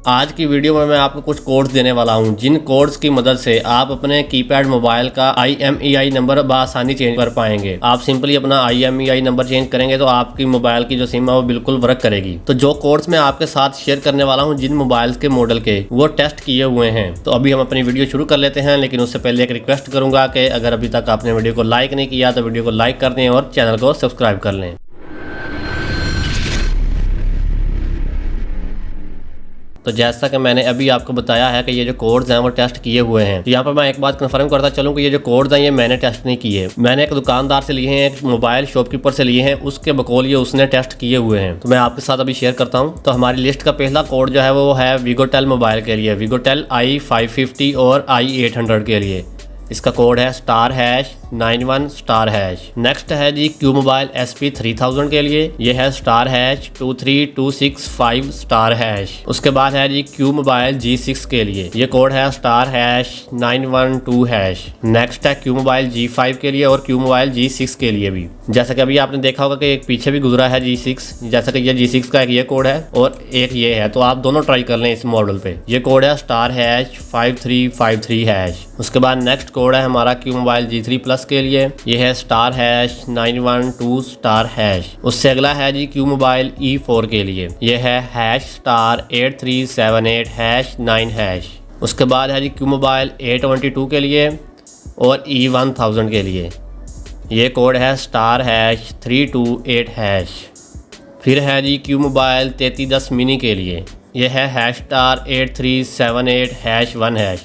आज की वीडियो में मैं आपको कुछ कोड्स देने वाला हूं, जिन कोड्स की मदद से आप अपने कीपैड मोबाइल का IMEI नंबर बआसानी चेंज कर पाएंगे। आप सिंपली अपना IMEI नंबर चेंज करेंगे तो आपकी मोबाइल की जो सिम है वो बिल्कुल वर्क करेगी। तो जो कोड्स मैं आपके साथ शेयर करने वाला हूं जिन मोबाइल के मॉडल के, वो टेस्ट किए हुए हैं। तो अभी हम अपनी वीडियो शुरू कर लेते हैं, लेकिन उससे पहले एक रिक्वेस्ट करूंगा कि अगर अभी तक आपने वीडियो को लाइक नहीं किया तो वीडियो को लाइक कर दें और चैनल को सब्सक्राइब कर लें। तो जैसा कि मैंने अभी आपको बताया है कि ये जो कोड्स हैं वो टेस्ट किए हुए हैं। तो यहाँ पर मैं एक बात कंफर्म करता चलूँ कि ये जो कोड्स हैं ये मैंने टेस्ट नहीं किए, मैंने एक दुकानदार से लिए हैं, एक मोबाइल शॉपकीपर से लिए हैं, उसके बकौल ये उसने टेस्ट किए हुए हैं। तो मैं आपके साथ अभी शेयर करता हूँ। तो हमारी लिस्ट का पहला कोड जो है वो है वीगोटेल मोबाइल के लिए, वीगोटेल i550 और i800 के लिए। इसका कोड है *91*#। नेक्स्ट है जी क्यू मोबाइल SP3000 के लिए, ये है *23265*#। उसके बाद है जी क्यू मोबाइल G6 के लिए, ये कोड है *912#। नेक्स्ट है क्यू मोबाइल G5 के लिए और क्यू मोबाइल G6 के लिए भी। जैसा कि अभी आपने देखा होगा कि एक पीछे भी गुजरा है G6, जैसा कि ये G6 का एक ये कोड है और एक ये है, तो आप दोनों ट्राई कर लें इस मॉडल पे। ये कोड है *5353#। उसके बाद नेक्स्ट कोड है हमारा क्यू मोबाइल G3 प्लस के लिए, ये है *912#। उससे अगला है जी क्यू मोबाइल E4 के लिए, ये है *8378#9#। उसके बाद है जी क्यू मोबाइल A22 के लिए और E1000 के लिए, ये कोड है *328#। फिर है जी क्यू मोबाइल 3310 मिनी के लिए, ये है *8378#1#।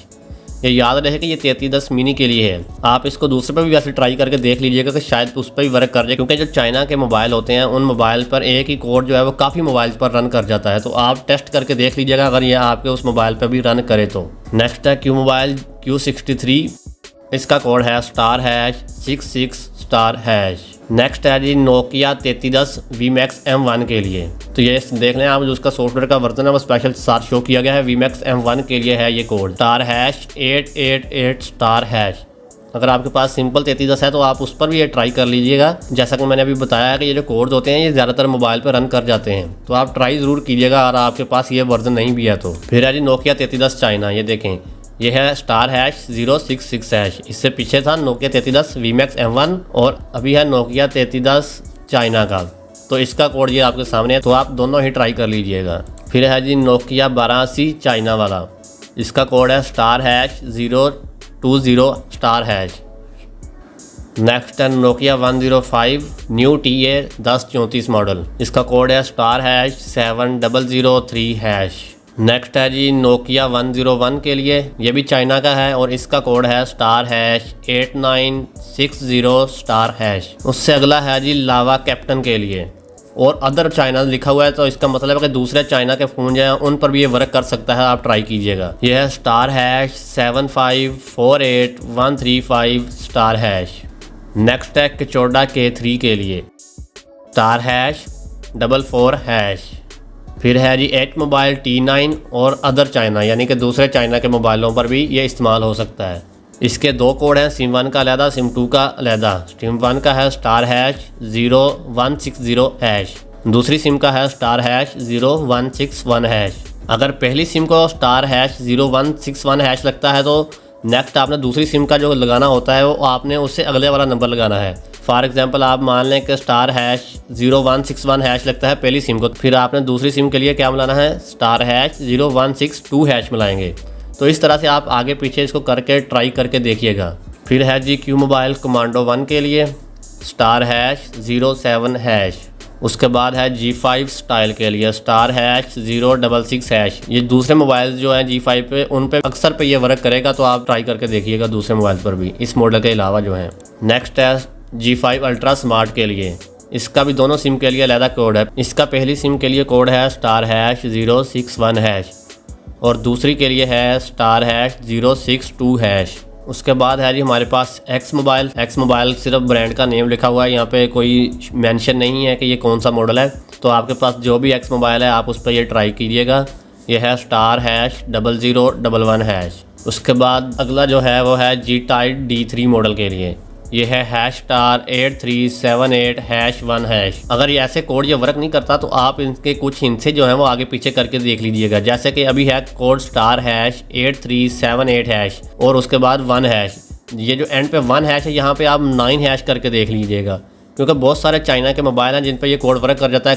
ये याद रहे कि ये 3310 मिनी के लिए है। आप इसको दूसरे पर भी वैसे ट्राई करके देख लीजिएगा कि शायद उस पर भी वर्क कर जाए, क्योंकि जो चाइना के मोबाइल होते हैं उन मोबाइल पर एक ही कोड जो है वो काफ़ी मोबाइल पर रन कर जाता है। तो आप टेस्ट करके देख लीजिएगा अगर ये आपके उस मोबाइल पर भी रन करे तो। नेक्स्ट है क्यू मोबाइल Q63, इसका कोड है *66*#। नेक्स्ट है जी नोकिया 3310 VMAX M1 के लिए, तो ये देख लें आप, जो उसका सॉफ्टवेयर का वर्जन है वो स्पेशल साथ शो किया गया है। VMAX M1 के लिए है ये कोड *888#। अगर आपके पास सिंपल 3310 है तो आप उस पर भी ये ट्राई कर लीजिएगा। जैसा कि मैंने अभी बताया है कि ये जो कोड्स होते हैं ये ज़्यादातर मोबाइल पर रन कर जाते हैं, तो आप ट्राई ज़रूर कीजिएगा अगर आपके पास ये वर्जन नहीं भी है तो। फिर है जी नोकिया 3310 चाइना, ये देखें ये है *066#। इससे पीछे था नोकिया 3310 VMAX M1 और अभी है नोकिया 3310 चाइना का। तो इसका कोड ये आपके सामने है, तो आप दोनों ही ट्राई कर लीजिएगा। फिर है जी नोकिया 82 चाइना वाला, इसका कोड है *020#। नेक्स्ट है नोकिया 105 न्यू TA1034 मॉडल, इसका कोड है *7003#। नेक्स्ट है जी नोकिया 101 के लिए, ये भी चाइना का है और इसका कोड है *8960#। उससे अगला है जी लावा कैप्टन के लिए और अदर चाइना लिखा हुआ है, तो इसका मतलब है कि दूसरे चाइना के फ़ोन जो हैं उन पर भी ये वर्क कर सकता है, आप ट्राई कीजिएगा। ये है *7548135#। नेक्स्ट है कचोडा K3 के लिए, *44#। फिर है जी एच मोबाइल T9 और अदर चाइना, यानी कि दूसरे चाइना के मोबाइलों पर भी ये इस्तेमाल हो सकता है। इसके दो कोड हैं, SIM1 का अलहदा, SIM2 का अलहदा। SIM1 का है *0160#, दूसरी सिम का है *0161#। अगर पहली सिम को *0161# लगता है तो नेक्स्ट आपने दूसरी सिम का जो लगाना होता है वो आपने उससे अगले वाला नंबर लगाना है। फॉर एग्जांपल आप मान लें कि *0161# लगता है पहली सिम को, फिर आपने दूसरी सिम के लिए क्या मिलाना है, *0162# मिलाएंगे। तो इस तरह से आप आगे पीछे इसको करके ट्राई करके देखिएगा। फिर है जी क्यू मोबाइल कमांडो 1 के लिए, *07#। उसके बाद है G5 स्टाइल के लिए, *066#। ये दूसरे मोबाइल जो हैं G5 पे, उन पे अक्सर पे ये वर्क करेगा, तो आप ट्राई करके देखिएगा दूसरे मोबाइल पर भी इस मॉडल के अलावा जो है। नेक्स्ट है G5 अल्ट्रा स्मार्ट के लिए, इसका भी दोनों सिम के लिए अलग कोड है। इसका पहली सिम के लिए कोड है *061# और दूसरी के लिए है *062#। उसके बाद है जी हमारे पास एक्स मोबाइल सिर्फ ब्रांड का नेम लिखा हुआ है, यहाँ पे कोई मेंशन नहीं है कि ये कौन सा मॉडल है। तो आपके पास जो भी एक्स मोबाइल है आप उस पर ये ट्राई कीजिएगा। ये है *0011#। उसके बाद अगला जो है वो है G-Tide D3 मॉडल के लिए, ये है #8378#1#। अगर ये ऐसे कोड ये वर्क नहीं करता तो आप इनके कुछ हिंसे जो है वो आगे पीछे करके देख लीजिएगा। जैसे कि अभी है कोड *#8378# और उसके बाद 1#। ये जो एंड पे 1# है यहाँ पे आप 9# करके देख लीजिएगा, क्योंकि बहुत सारे चाइना के मोबाइल हैं जिन पे ये कोड वर्क कर जाता है।